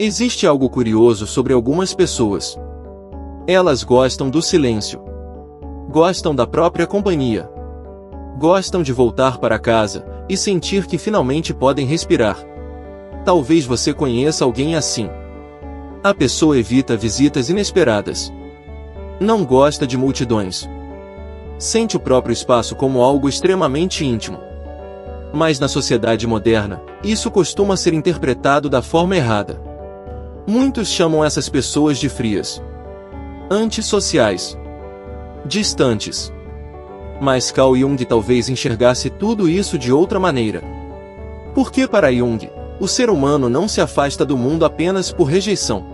Existe algo curioso sobre algumas pessoas. Elas gostam do silêncio. Gostam da própria companhia. Gostam de voltar para casa e sentir que finalmente podem respirar. Talvez você conheça alguém assim. A pessoa evita visitas inesperadas. Não gosta de multidões. Sente o próprio espaço como algo extremamente íntimo. Mas na sociedade moderna, isso costuma ser interpretado da forma errada. Muitos chamam essas pessoas de frias, antissociais, distantes. Mas Carl Jung talvez enxergasse tudo isso de outra maneira. Porque para Jung, o ser humano não se afasta do mundo apenas por rejeição.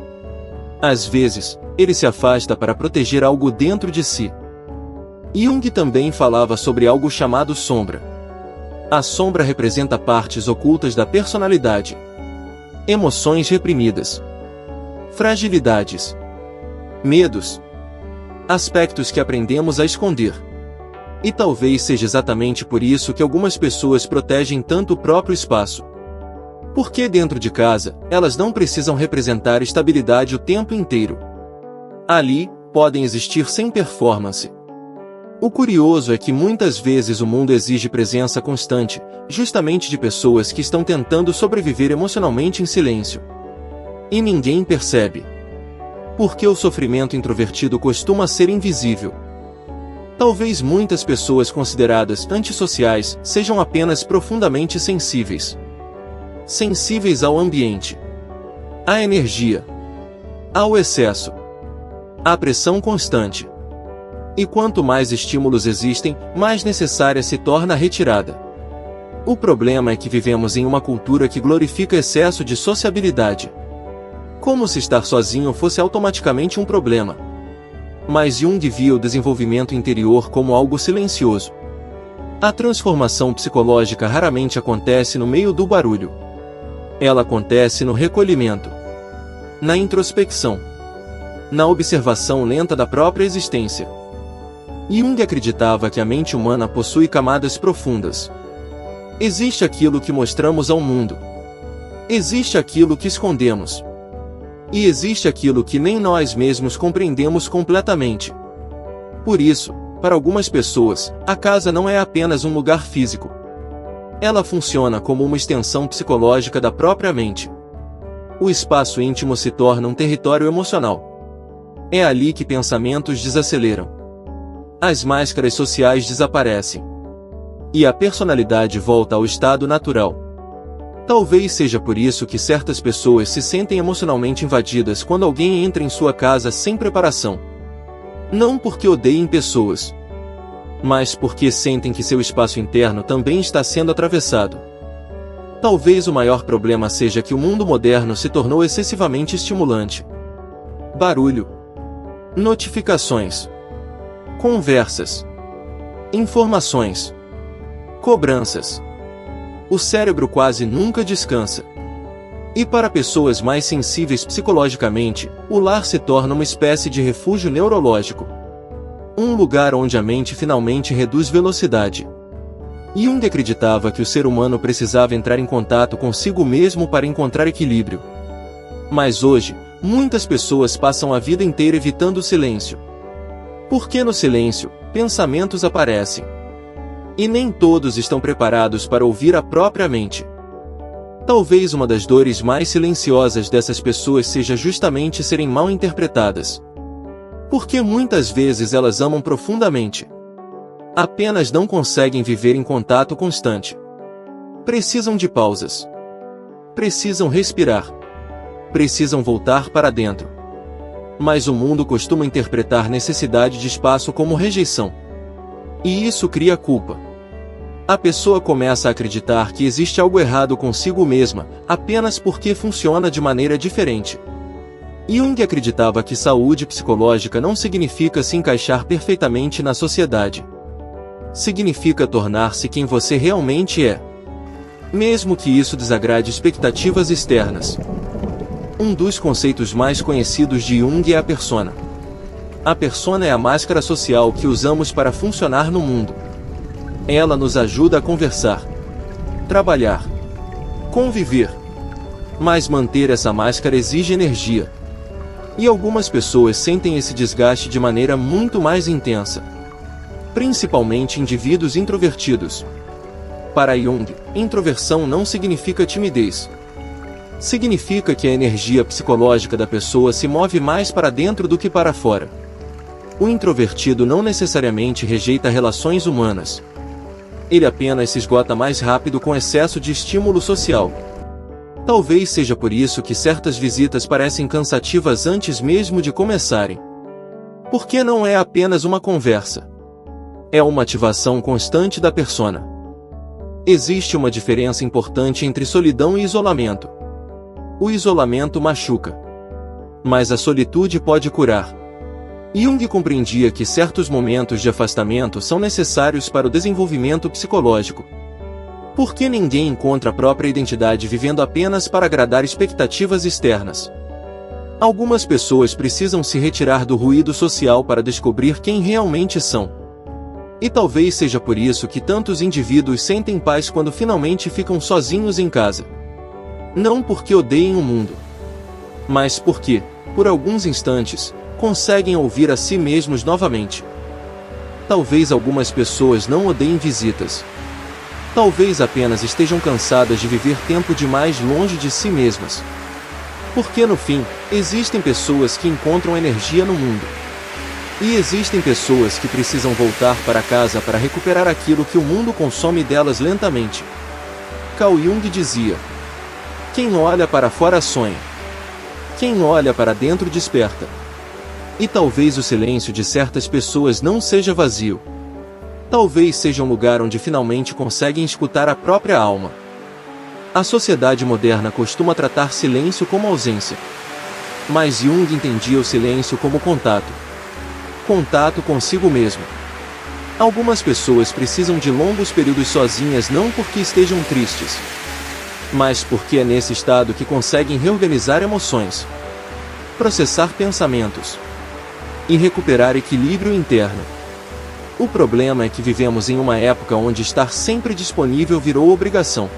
Às vezes, ele se afasta para proteger algo dentro de si. Jung também falava sobre algo chamado sombra. A sombra representa partes ocultas da personalidade, emoções reprimidas, fragilidades, medos, aspectos que aprendemos a esconder. E talvez seja exatamente por isso que algumas pessoas protegem tanto o próprio espaço. Porque dentro de casa, elas não precisam representar estabilidade o tempo inteiro. Ali, podem existir sem performance. O curioso é que muitas vezes o mundo exige presença constante, justamente de pessoas que estão tentando sobreviver emocionalmente em silêncio. E ninguém percebe. Porque o sofrimento introvertido costuma ser invisível. Talvez muitas pessoas consideradas antissociais sejam apenas profundamente sensíveis. Sensíveis ao ambiente, à energia, ao excesso, à pressão constante. E quanto mais estímulos existem, mais necessária se torna a retirada. O problema é que vivemos em uma cultura que glorifica excesso de sociabilidade. Como se estar sozinho fosse automaticamente um problema. Mas Jung via o desenvolvimento interior como algo silencioso. A transformação psicológica raramente acontece no meio do barulho. Ela acontece no recolhimento, na introspecção, na observação lenta da própria existência. Jung acreditava que a mente humana possui camadas profundas. Existe aquilo que mostramos ao mundo. Existe aquilo que escondemos. E existe aquilo que nem nós mesmos compreendemos completamente. Por isso, para algumas pessoas, a casa não é apenas um lugar físico. Ela funciona como uma extensão psicológica da própria mente. O espaço íntimo se torna um território emocional. É ali que pensamentos desaceleram. As máscaras sociais desaparecem. E a personalidade volta ao estado natural. Talvez seja por isso que certas pessoas se sentem emocionalmente invadidas quando alguém entra em sua casa sem preparação. Não porque odeiem pessoas, mas porque sentem que seu espaço interno também está sendo atravessado. Talvez o maior problema seja que o mundo moderno se tornou excessivamente estimulante. Barulho, notificações, conversas, informações, cobranças. O cérebro quase nunca descansa. E para pessoas mais sensíveis psicologicamente, o lar se torna uma espécie de refúgio neurológico. Um lugar onde a mente finalmente reduz velocidade. Jung acreditava que o ser humano precisava entrar em contato consigo mesmo para encontrar equilíbrio. Mas hoje, muitas pessoas passam a vida inteira evitando o silêncio. Porque no silêncio, pensamentos aparecem. E nem todos estão preparados para ouvir a própria mente. Talvez uma das dores mais silenciosas dessas pessoas seja justamente serem mal interpretadas. Porque muitas vezes elas amam profundamente. Apenas não conseguem viver em contato constante. Precisam de pausas. Precisam respirar. Precisam voltar para dentro. Mas o mundo costuma interpretar necessidade de espaço como rejeição. E isso cria culpa. A pessoa começa a acreditar que existe algo errado consigo mesma, apenas porque funciona de maneira diferente. Jung acreditava que saúde psicológica não significa se encaixar perfeitamente na sociedade. Significa tornar-se quem você realmente é. Mesmo que isso desagrade expectativas externas. Um dos conceitos mais conhecidos de Jung é a persona. A persona é a máscara social que usamos para funcionar no mundo. Ela nos ajuda a conversar, trabalhar, conviver. Mas manter essa máscara exige energia. E algumas pessoas sentem esse desgaste de maneira muito mais intensa. Principalmente indivíduos introvertidos. Para Jung, introversão não significa timidez. Significa que a energia psicológica da pessoa se move mais para dentro do que para fora. O introvertido não necessariamente rejeita relações humanas. Ele apenas se esgota mais rápido com excesso de estímulo social. Talvez seja por isso que certas visitas parecem cansativas antes mesmo de começarem. Porque não é apenas uma conversa. É uma ativação constante da persona. Existe uma diferença importante entre solidão e isolamento. O isolamento machuca. Mas a solitude pode curar. Jung compreendia que certos momentos de afastamento são necessários para o desenvolvimento psicológico. Porque ninguém encontra a própria identidade vivendo apenas para agradar expectativas externas. Algumas pessoas precisam se retirar do ruído social para descobrir quem realmente são. E talvez seja por isso que tantos indivíduos sentem paz quando finalmente ficam sozinhos em casa. Não porque odeiem o mundo, mas porque, por alguns instantes, conseguem ouvir a si mesmos novamente. Talvez algumas pessoas não odeiem visitas. Talvez apenas estejam cansadas de viver tempo demais longe de si mesmas. Porque no fim, existem pessoas que encontram energia no mundo. E existem pessoas que precisam voltar para casa para recuperar aquilo que o mundo consome delas lentamente. Carl Jung dizia: quem olha para fora sonha. Quem olha para dentro desperta. E talvez o silêncio de certas pessoas não seja vazio. Talvez seja um lugar onde finalmente conseguem escutar a própria alma. A sociedade moderna costuma tratar silêncio como ausência. Mas Jung entendia o silêncio como contato. Contato consigo mesmo. Algumas pessoas precisam de longos períodos sozinhas não porque estejam tristes, mas porque é nesse estado que conseguem reorganizar emoções, processar pensamentos e recuperar equilíbrio interno. O problema é que vivemos em uma época onde estar sempre disponível virou obrigação.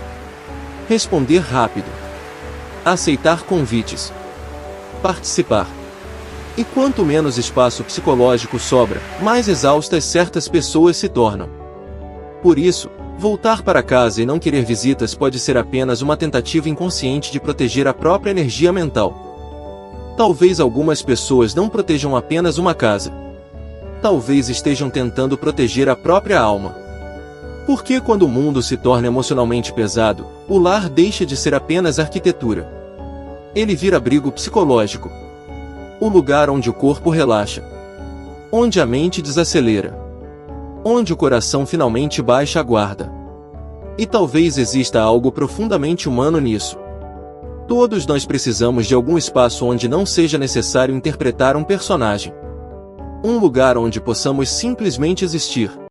Responder rápido. Aceitar convites. Participar. E quanto menos espaço psicológico sobra, mais exaustas certas pessoas se tornam. Por isso, voltar para casa e não querer visitas pode ser apenas uma tentativa inconsciente de proteger a própria energia mental. Talvez algumas pessoas não protejam apenas uma casa. Talvez estejam tentando proteger a própria alma. Porque quando o mundo se torna emocionalmente pesado, o lar deixa de ser apenas arquitetura. Ele vira abrigo psicológico. O lugar onde o corpo relaxa. Onde a mente desacelera. Onde o coração finalmente baixa a guarda. E talvez exista algo profundamente humano nisso. Todos nós precisamos de algum espaço onde não seja necessário interpretar um personagem. Um lugar onde possamos simplesmente existir.